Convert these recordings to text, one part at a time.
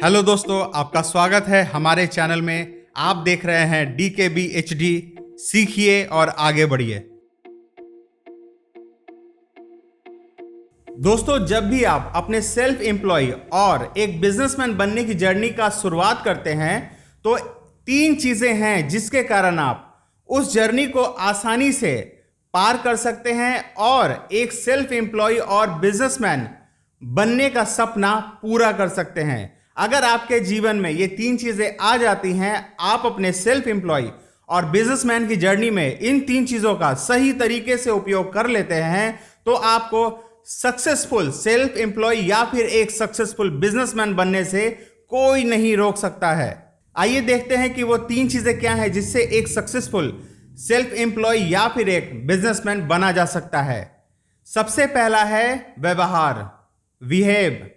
Hello दोस्तों, आपका स्वागत है हमारे चैनल में। आप देख रहे हैं DKB HD। सीखिए और आगे बढ़िए। दोस्तों, जब भी आप अपने सेल्फ एम्प्लॉय और एक बिजनेसमैन बनने की जर्नी का शुरुआत करते हैं तो 3 चीजें हैं जिसके कारण आप उस जर्नी को आसानी से पार कर सकते हैं और एक सेल्फ एम्प्लॉय और बिजनेसमैन बनने का सपना पूरा कर सकते हैं। अगर आपके जीवन में ये 3 चीजें आ जाती हैं, आप अपने सेल्फ एम्प्लॉय और बिजनेसमैन की जर्नी में इन 3 चीजों का सही तरीके से उपयोग कर लेते हैं तो आपको सक्सेसफुल सेल्फ एम्प्लॉय या फिर एक सक्सेसफुल बिजनेसमैन बनने से कोई नहीं रोक सकता है। आइए देखते हैं कि वो 3 चीजें क्या हैं जिससे एक सक्सेसफुल सेल्फ एम्प्लॉय या फिर एक बिजनेसमैन बना जा सकता है। सबसे पहला है व्यवहार, बिहेव।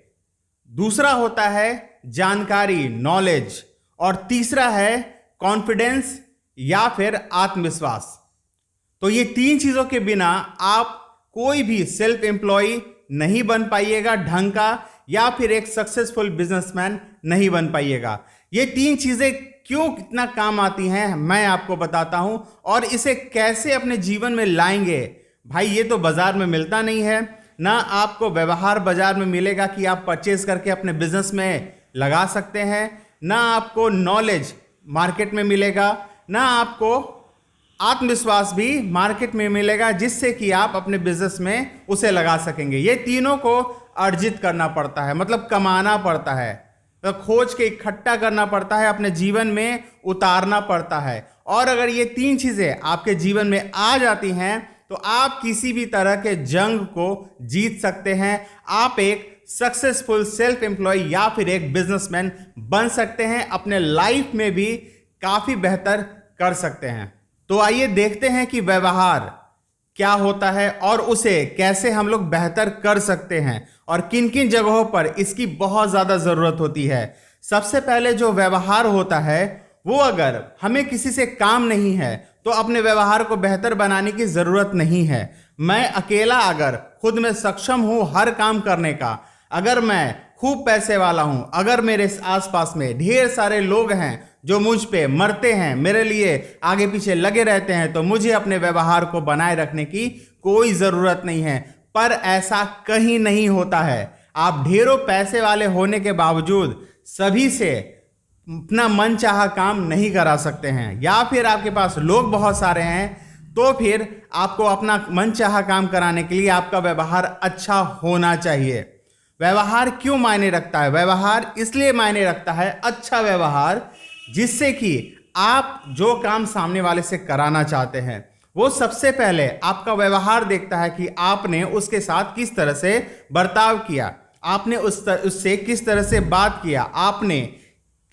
दूसरा होता है जानकारी, नॉलेज। और तीसरा है कॉन्फिडेंस या फिर आत्मविश्वास। तो ये 3 चीजों के बिना आप कोई भी सेल्फ एम्प्लॉय नहीं बन पाइएगा ढंग का, या फिर एक सक्सेसफुल बिजनेसमैन नहीं बन पाइएगा। ये 3 चीजें क्यों कितना काम आती हैं मैं आपको बताता हूं, और इसे कैसे अपने जीवन में लाएंगे। भाई, ये तो बाजार में मिलता नहीं है ना। आपको व्यवहार बाजार में मिलेगा कि आप परचेज करके अपने बिजनेस में लगा सकते हैं, ना आपको नॉलेज मार्केट में मिलेगा, ना आपको आत्मविश्वास भी मार्केट में मिलेगा जिससे कि आप अपने बिजनेस में उसे लगा सकेंगे। ये तीनों को अर्जित करना पड़ता है, मतलब कमाना पड़ता है, तो खोज के इकट्ठा करना पड़ता है, अपने जीवन में उतारना पड़ता है। और अगर ये 3 चीजें आपके जीवन में आ जाती हैं तो आप किसी भी तरह के जंग को जीत सकते हैं। आप एक सक्सेसफुल सेल्फ एम्प्लॉय या फिर एक बिजनेसमैन बन सकते हैं, अपने लाइफ में भी काफी बेहतर कर सकते हैं। तो आइए देखते हैं कि व्यवहार क्या होता है और उसे कैसे हम लोग बेहतर कर सकते हैं और किन किन जगहों पर इसकी बहुत ज्यादा जरूरत होती है। सबसे पहले जो व्यवहार होता है वो, अगर हमें किसी से काम नहीं है तो अपने व्यवहार को बेहतर बनाने की जरूरत नहीं है। मैं अकेला अगर खुद में सक्षम हूं हर काम करने का, अगर मैं खूब पैसे वाला हूं, अगर मेरे आसपास में ढेर सारे लोग हैं जो मुझ पे मरते हैं, मेरे लिए आगे पीछे लगे रहते हैं, तो मुझे अपने व्यवहार को बनाए रखने की कोई जरूरत नहीं है। पर ऐसा कहीं नहीं होता है। आप ढेरों पैसे वाले होने के बावजूद सभी से अपना मन चाहा काम नहीं करा सकते हैं, या फिर आपके पास लोग बहुत सारे हैं तो फिर आपको अपना मन चाहा काम कराने के लिए आपका व्यवहार अच्छा होना चाहिए। व्यवहार क्यों मायने रखता है? व्यवहार इसलिए मायने रखता है, अच्छा व्यवहार, जिससे कि आप जो काम सामने वाले से कराना चाहते हैं वो सबसे पहले आपका व्यवहार देखता है कि आपने उसके साथ किस तरह से बर्ताव किया, आपने उससे किस तरह से बात किया, आपने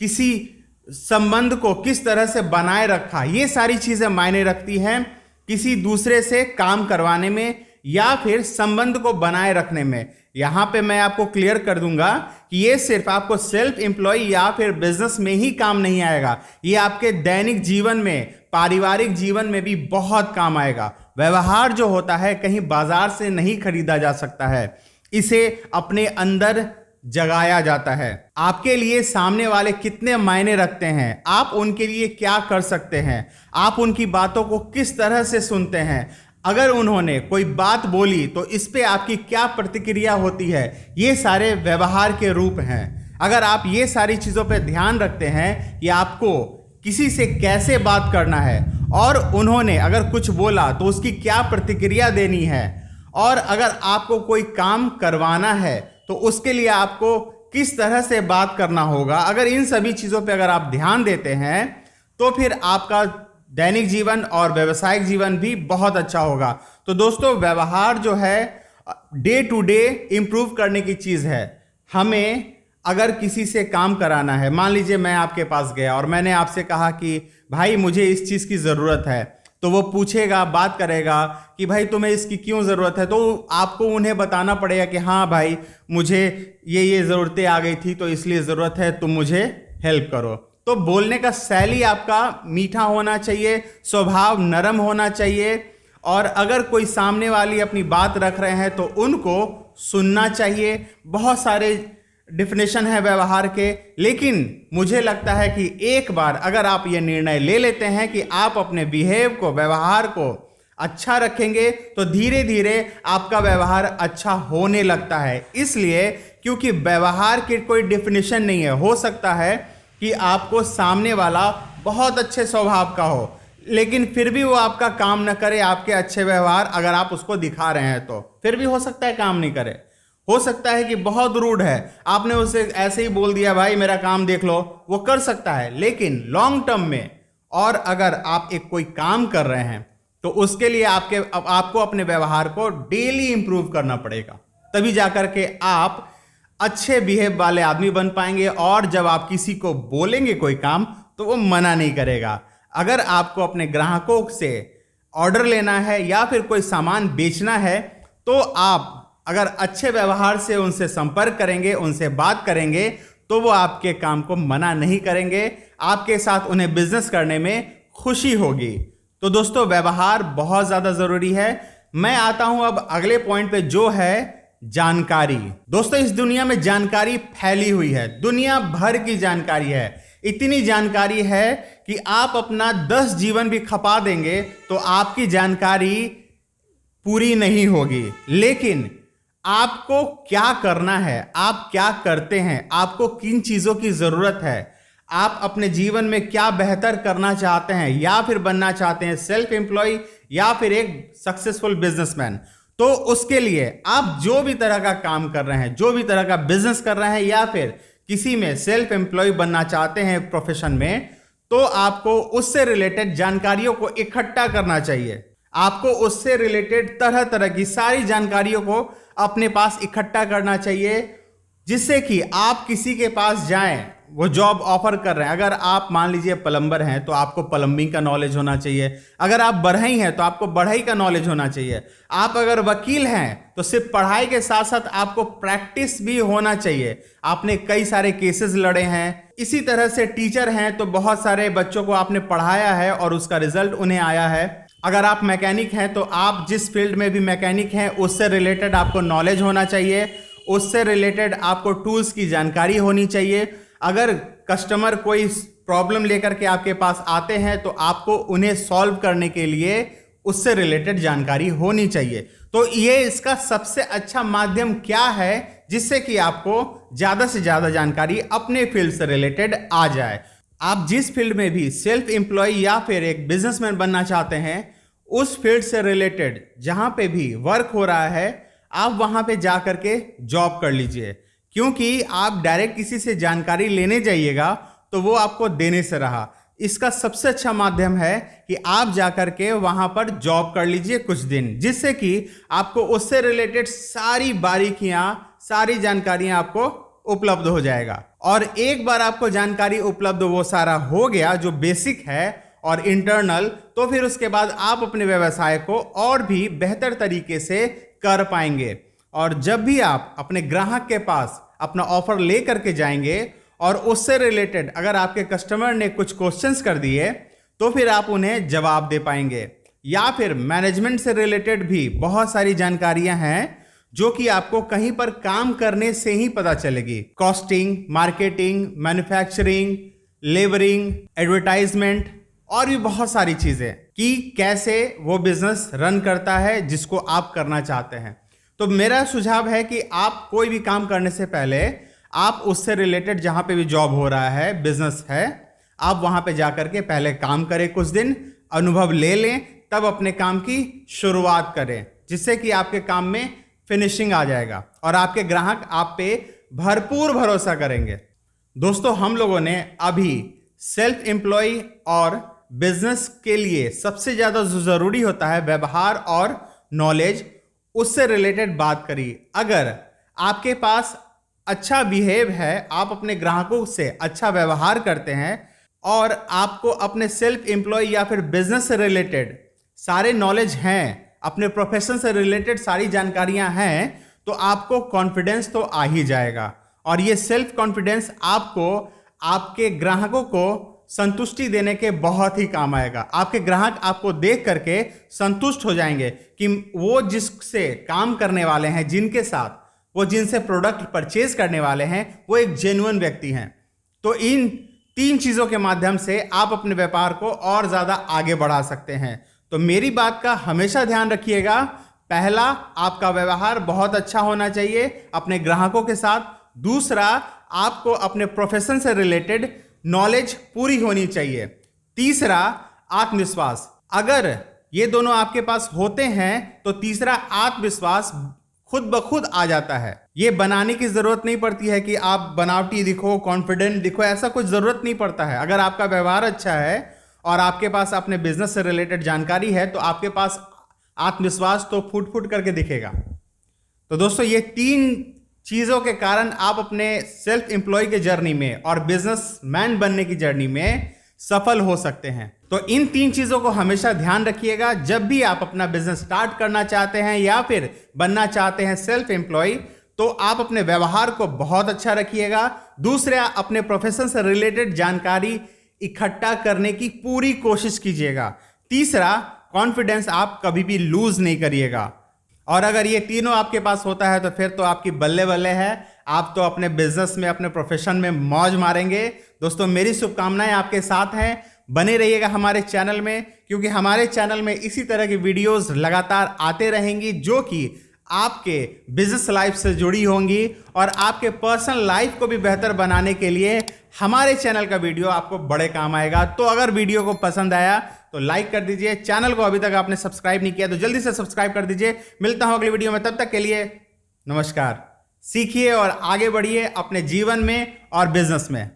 किसी संबंध को किस तरह से बनाए रखा। ये सारी चीजें मायने रखती हैं किसी दूसरे से काम करवाने में या फिर संबंध को बनाए रखने में। यहां पे मैं आपको क्लियर कर दूंगा कि ये सिर्फ आपको सेल्फ एम्प्लॉय या फिर बिजनेस में ही काम नहीं आएगा, ये आपके दैनिक जीवन में, पारिवारिक जीवन में भी बहुत काम आएगा। व्यवहार जो होता है कहीं बाजार से नहीं खरीदा जा सकता है, इसे अपने अंदर जगाया जाता है। आपके लिए सामने वाले कितने मायने रखते हैं, आप उनके लिए क्या कर सकते हैं, आप उनकी बातों को किस तरह से सुनते हैं, अगर उन्होंने कोई बात बोली तो इस पे आपकी क्या प्रतिक्रिया होती है, ये सारे व्यवहार के रूप हैं। अगर आप ये सारी चीजों पे ध्यान रखते हैं कि आपको किसी से कैसे बात करना है और उन्होंने अगर कुछ बोला तो उसकी क्या प्रतिक्रिया देनी है, और अगर आपको कोई काम करवाना है तो उसके लिए आपको किस तरह से बात करना होगा, अगर इन सभी चीजों पे अगर आप ध्यान देते हैं तो फिर आपका दैनिक जीवन और व्यावसायिक जीवन भी बहुत अच्छा होगा। तो दोस्तों, व्यवहार जो है डे टू डे इंप्रूव करने की चीज है। हमें अगर किसी से काम कराना है, मान लीजिए मैं आपके पास गया और मैंने आपसे कहा कि भाई मुझे इस चीज की जरूरत है, तो वो पूछेगा, बात करेगा कि भाई तुम्हें इसकी क्यों ज़रूरत है, तो आपको उन्हें बताना पड़ेगा कि हाँ भाई मुझे ये ज़रूरतें आ गई थी तो इसलिए ज़रूरत है, तुम मुझे हेल्प करो। तो बोलने का शैली आपका मीठा होना चाहिए, स्वभाव नरम होना चाहिए, और अगर कोई सामने वाली अपनी बात रख रहे हैं तो उनको सुनना चाहिए। बहुत सारे डिफिनेशन है व्यवहार के, लेकिन मुझे लगता है कि एक बार अगर आप ये निर्णय ले लेते हैं कि आप अपने बिहेव को, व्यवहार को अच्छा रखेंगे, तो धीरे धीरे आपका व्यवहार अच्छा होने लगता है। इसलिए क्योंकि व्यवहार की कोई डिफिनेशन नहीं है। हो सकता है कि आपको सामने वाला बहुत अच्छे स्वभाव का हो, लेकिन फिर भी वो आपका काम न करे, आपके अच्छे व्यवहार अगर आप उसको दिखा रहे हैं तो फिर भी हो सकता है काम नहीं करे। हो सकता है कि बहुत रूड है, आपने उसे ऐसे ही बोल दिया भाई मेरा काम देख लो, वो कर सकता है, लेकिन लॉन्ग टर्म में और अगर आप एक कोई काम कर रहे हैं तो उसके लिए आपको अपने व्यवहार को डेली इंप्रूव करना पड़ेगा, तभी जाकर के आप अच्छे बिहेव वाले आदमी बन पाएंगे। और जब आप किसी को बोलेंगे कोई काम तो वो मना नहीं करेगा। अगर आपको अपने ग्राहकों से ऑर्डर लेना है या फिर कोई सामान बेचना है तो आप अगर अच्छे व्यवहार से उनसे संपर्क करेंगे, उनसे बात करेंगे, तो वो आपके काम को मना नहीं करेंगे, आपके साथ उन्हें बिजनेस करने में खुशी होगी। तो दोस्तों, व्यवहार बहुत ज़्यादा ज़रूरी है। मैं आता हूं अब अगले पॉइंट पे, जो है जानकारी। दोस्तों, इस दुनिया में जानकारी फैली हुई है, दुनिया भर की जानकारी है। इतनी जानकारी है कि आप अपना 10 जीवन भी खपा देंगे तो आपकी जानकारी पूरी नहीं होगी। लेकिन आपको क्या करना है, आप क्या करते हैं, आपको किन चीज़ों की ज़रूरत है, आप अपने जीवन में क्या बेहतर करना चाहते हैं या फिर बनना चाहते हैं, सेल्फ एम्प्लॉय या फिर एक सक्सेसफुल बिजनेसमैन, तो उसके लिए आप जो भी तरह का काम कर रहे हैं, जो भी तरह का बिजनेस कर रहे हैं या फिर किसी में सेल्फ एम्प्लॉय बनना चाहते हैं प्रोफेशन में, तो आपको उससे रिलेटेड जानकारियों को इकट्ठा करना चाहिए। आपको उससे रिलेटेड तरह तरह की सारी जानकारियों को अपने पास इकट्ठा करना चाहिए, जिससे कि आप किसी के पास जाएं, वो जॉब ऑफर कर रहे हैं। अगर आप मान लीजिए प्लम्बर हैं तो आपको प्लम्बिंग का नॉलेज होना चाहिए। अगर आप बढ़ई हैं तो आपको बढ़ई का नॉलेज होना चाहिए। आप अगर वकील हैं तो सिर्फ पढ़ाई के साथ साथ आपको प्रैक्टिस भी होना चाहिए। आपने कई सारे केसेस लड़े हैं। इसी तरह से टीचर हैं तो बहुत सारे बच्चों को आपने पढ़ाया है और उसका रिजल्ट उन्हें आया है। अगर आप मैकेनिक हैं तो आप जिस फील्ड में भी मैकेनिक हैं उससे रिलेटेड आपको नॉलेज होना चाहिए, उससे रिलेटेड आपको टूल्स की जानकारी होनी चाहिए। अगर कस्टमर कोई प्रॉब्लम लेकर के आपके पास आते हैं तो आपको उन्हें सॉल्व करने के लिए उससे रिलेटेड जानकारी होनी चाहिए। तो ये इसका सबसे अच्छा माध्यम क्या है जिससे कि आपको ज़्यादा से ज़्यादा जानकारी अपने फील्ड से रिलेटेड आ जाए। आप जिस फील्ड में भी सेल्फ एम्प्लॉय या फिर एक बिजनेसमैन बनना चाहते हैं, उस फील्ड से रिलेटेड जहाँ पे भी वर्क हो रहा है, आप वहाँ पे जा करके जॉब कर लीजिए। क्योंकि आप डायरेक्ट किसी से जानकारी लेने जाइएगा तो वो आपको देने से रहा। इसका सबसे अच्छा माध्यम है कि आप जाकर के वहां पर जॉब कर लीजिए कुछ दिन, जिससे कि आपको उससे रिलेटेड सारी बारीकियां, सारी जानकारियां आपको उपलब्ध हो जाएगा। और एक बार आपको जानकारी उपलब्ध वो सारा हो गया जो बेसिक है और इंटरनल, तो फिर उसके बाद आप अपने व्यवसाय को और भी बेहतर तरीके से कर पाएंगे। और जब भी आप अपने ग्राहक के पास अपना ऑफर ले करके जाएंगे और उससे रिलेटेड अगर आपके कस्टमर ने कुछ क्वेश्चंस कर दिए तो फिर आप उन्हें जवाब दे पाएंगे। या फिर मैनेजमेंट से रिलेटेड भी बहुत सारी जानकारियां हैं जो कि आपको कहीं पर काम करने से ही पता चलेगी। Costing, marketing, manufacturing, labouring, advertisement और भी बहुत सारी चीजें कि कैसे वो बिजनेस रन करता है जिसको आप करना चाहते हैं। तो मेरा सुझाव है कि आप कोई भी काम करने से पहले आप उससे रिलेटेड जहां पे भी जॉब हो रहा है, बिजनेस है, आप वहां पे जाकर के पहले काम करें, कुछ दिन अनुभव ले लें, तब अपने काम की शुरुआत करें, जिससे कि आपके काम में फिनिशिंग आ जाएगा और आपके ग्राहक आप पे भरपूर भरोसा करेंगे। दोस्तों, हम लोगों ने अभी सेल्फ एम्प्लॉय और बिजनेस के लिए सबसे ज्यादा जो जरूरी होता है व्यवहार और नॉलेज, उससे रिलेटेड बात करी। अगर आपके पास अच्छा बिहेव है, आप अपने ग्राहकों से अच्छा व्यवहार करते हैं और आपको अपने सेल्फ एम्प्लॉय या फिर बिजनेस से रिलेटेड सारे नॉलेज हैं, अपने प्रोफेशन से रिलेटेड सारी जानकारियां हैं, तो आपको कॉन्फिडेंस तो आ ही जाएगा। और ये सेल्फ कॉन्फिडेंस आपको आपके ग्राहकों को संतुष्टि देने के बहुत ही काम आएगा। आपके ग्राहक आपको देख करके संतुष्ट हो जाएंगे कि वो जिससे काम करने वाले हैं, जिनके साथ, वो जिनसे प्रोडक्ट परचेज करने वाले हैं वो एक जेन्युइन व्यक्ति हैं। तो इन 3 चीजों के माध्यम से आप अपने व्यापार को और ज्यादा आगे बढ़ा सकते हैं। तो मेरी बात का हमेशा ध्यान रखिएगा। पहला, आपका व्यवहार बहुत अच्छा होना चाहिए अपने ग्राहकों के साथ। दूसरा, आपको अपने प्रोफेशन से रिलेटेड नॉलेज पूरी होनी चाहिए। तीसरा, आत्मविश्वास। अगर ये दोनों आपके पास होते हैं तो तीसरा, आत्मविश्वास खुद ब खुद आ जाता है। ये बनाने की जरूरत नहीं पड़ती है कि आप बनावटी दिखो, कॉन्फिडेंट दिखो, ऐसा कुछ जरूरत नहीं पड़ता है। अगर आपका व्यवहार अच्छा है और आपके पास अपने बिजनेस से रिलेटेड जानकारी है तो आपके पास आत्मविश्वास तो फुट फुट करके दिखेगा। तो दोस्तों, ये 3 चीजों के कारण आप अपने सेल्फ एम्प्लॉय के जर्नी में और बिजनेसमैन बनने की जर्नी में सफल हो सकते हैं। तो इन 3 चीजों को हमेशा ध्यान रखिएगा जब भी आप अपना बिजनेस स्टार्ट करना चाहते हैं या फिर बनना चाहते हैं सेल्फ एम्प्लॉय। तो आप अपने व्यवहार को बहुत अच्छा रखिएगा। दूसरा, अपने प्रोफेशन से रिलेटेड जानकारी इकट्ठा करने की पूरी कोशिश कीजिएगा। तीसरा, कॉन्फिडेंस आप कभी भी लूज नहीं करिएगा। और अगर ये तीनों आपके पास होता है तो फिर तो आपकी बल्ले बल्ले है। आप तो अपने बिजनेस में, अपने प्रोफेशन में मौज मारेंगे। दोस्तों, मेरी शुभकामनाएं आपके साथ हैं। बने रहिएगा हमारे चैनल में, क्योंकि हमारे चैनल में इसी तरह की वीडियोस लगातार आते रहेंगी जो कि आपके बिजनेस लाइफ से जुड़ी होंगी और आपके पर्सनल लाइफ को भी बेहतर बनाने के लिए हमारे चैनल का वीडियो आपको बड़े काम आएगा। तो अगर वीडियो को पसंद आया तो लाइक कर दीजिए। चैनल को अभी तक आपने सब्सक्राइब नहीं किया तो जल्दी से सब्सक्राइब कर दीजिए। मिलता हूं अगली वीडियो में, तब तक के लिए नमस्कार। सीखिए और आगे बढ़िए अपने जीवन में और बिजनेस में।